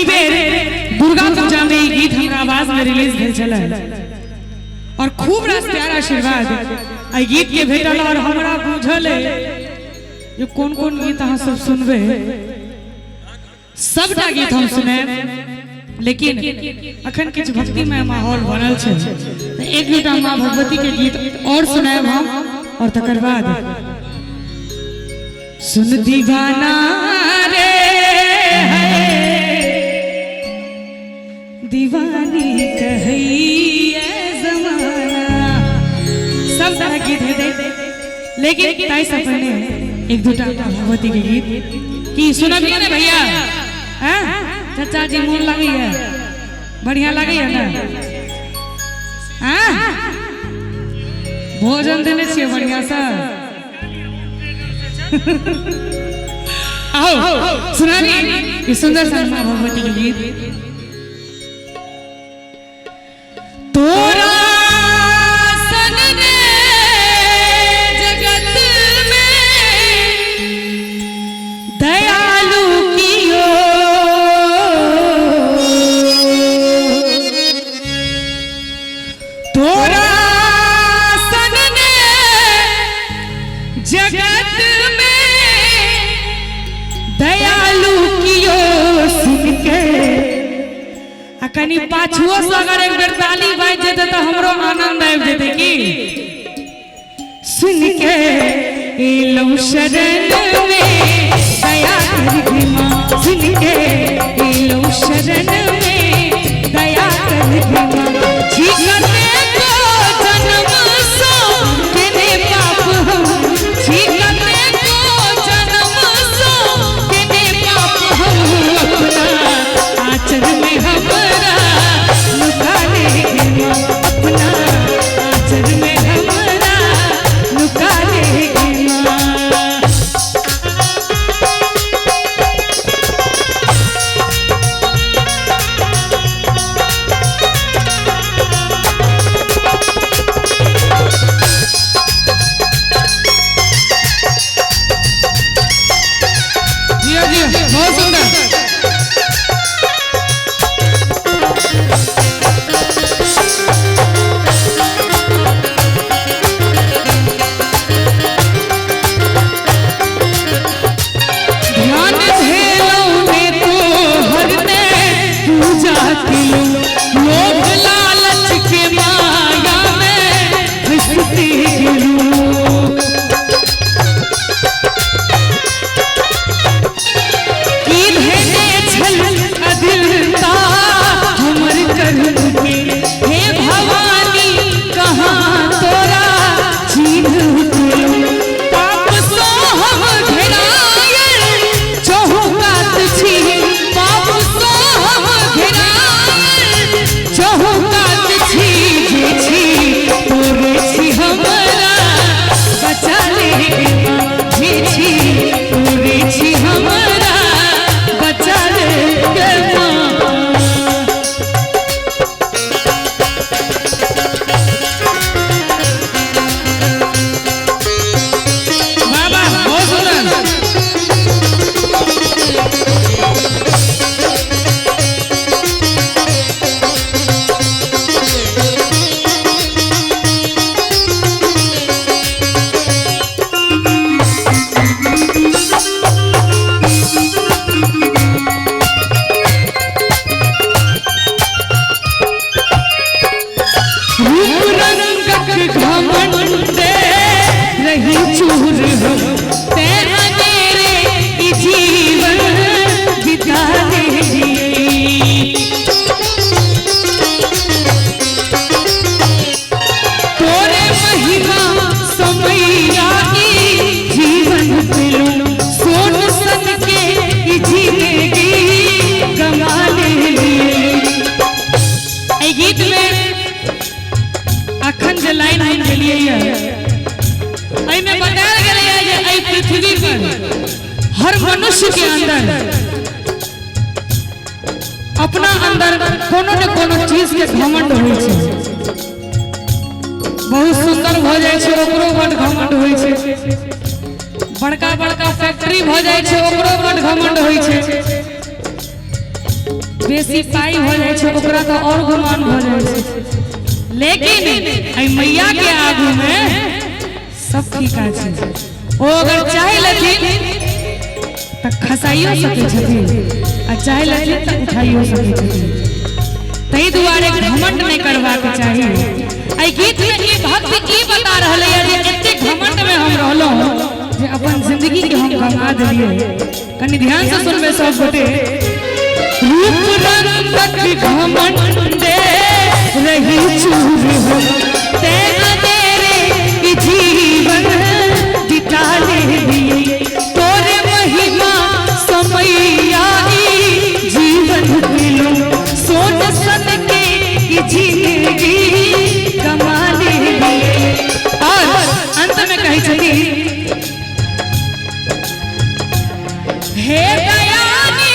आई बेर दुर्गा पूजा में गीत हमरा आवाज में रिलीज भेल छल और खूब रास प्यार आशीर्वाद आई गीत के भेटल और हमरा बुझल जो कौन कौन गीत अहाँ सब सुनबे सबटा गीत हम सुने लेकिन अखन किछ भक्ति में माहौल बनल छे एक दूटा मां भगवती के गीत और सुनाएब हम और तकर बाद सुन दीवाना रे दीवानी कहिए जमाना सब तरह गीत है लेकिन ताई से पहले एक दूटा भगवती के गीत की सुनबिए ना भैया हैं चाचा जी मन लगी है बढ़िया लगी है ना हैं भोजन देने छे बढ़िया सा आओ सुनाबी ये सुंदर सा भगवती के गीत तोरा सनने जगत में दयालु कियो तोरा सनने जगत में दयालु कियो सुन के कनी पाछुओ से अगर एक बेर ताली बाज जेते तो हमरो आनंद आबि जेते की सुन के एलो शरण में दया कर मां सुन के एलो शरण में दया कर मां जी करने को जन्म सो केने पाप हम जी करने को जन्म सो केने पाप हम अपना आचर में हम अपना आचर में हमारा लुका लेगी मां जी बहुत सुंदर लोग लालच के माया में फंसते अधीरता हमर कर्म के हे भवानी कहाँ तोरा चिन्ह पाप सो हम घेरायल चहुकात छी पाप सो हम घेरायल चहुकात छी जे छी तोरे छी हमरा बचा ले जे छी तोरे छी हमरा बचा ले हर मनुष्य के अंदर अपना अंदर कोनो न कोनो चीज के घमंड होय छै बहुत सुंदर भ जाय छै ओकरो बड घमंड होय छै बड़का बड़का फैक्ट्री भ जाय छै ओकरो बड घमंड होय छै बेसी पाई हो जाए छे ओकरा तो और गुमान हो जाए छे, लेकिन आई मैया के आगू में सब ठीक আছে। ओ अगर चाहे लथिन त खसाइयो सके छथिन आ चाहे लथिन त उठाइयो सके छथिन। तई दुआरे घमंड नहीं करबाक चाहिए। आई गीत में ई भक्ति की बता रहले है जे एते घमंड में हम रहलो जे अपन जिंदगी के हम गंवा देलिए। कनी ध्यान से सुनबे सब गोटे। रूप रंग तक घमंडे रही चूर हो तेरा तेरे जीवन दिटाले दिए तोरे महिमा समैया जीवन मिलो सोच सन के जिंदगी कमाले दिए। और अंत में कही चली हे दयानी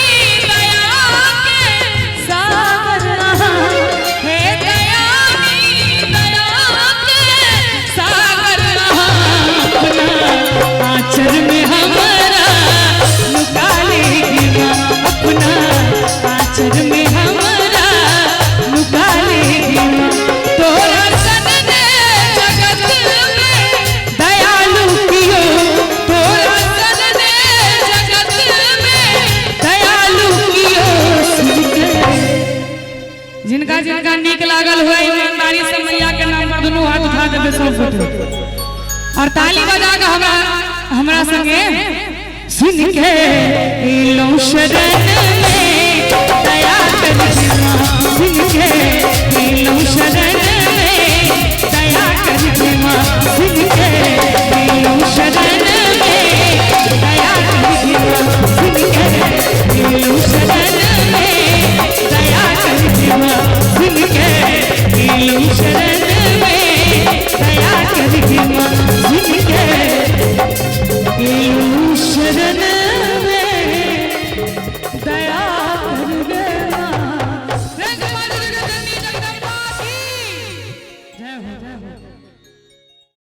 आचर में हमारा लुका लेगी माँ, अपना आचर में हमारा लुका लेगी माँ। तोरा सन ने जगत में दयालु कियो, तोरा सन ने जगत में दयालु कियो। जिनका जिनका नीक लागल हुआ ईमानदारी से मैया के नाम पर दोनों हाथ उठा देबे सब गोटे और ताली बजा के हमरा संगे सुन के लो शरण में दया कर माँ, सुन के लो शरण में दया कर माँ, सुन के लो शरण में दया कर माँ, सुन के लो शरण में दया कर माँ, सुन के लो शरण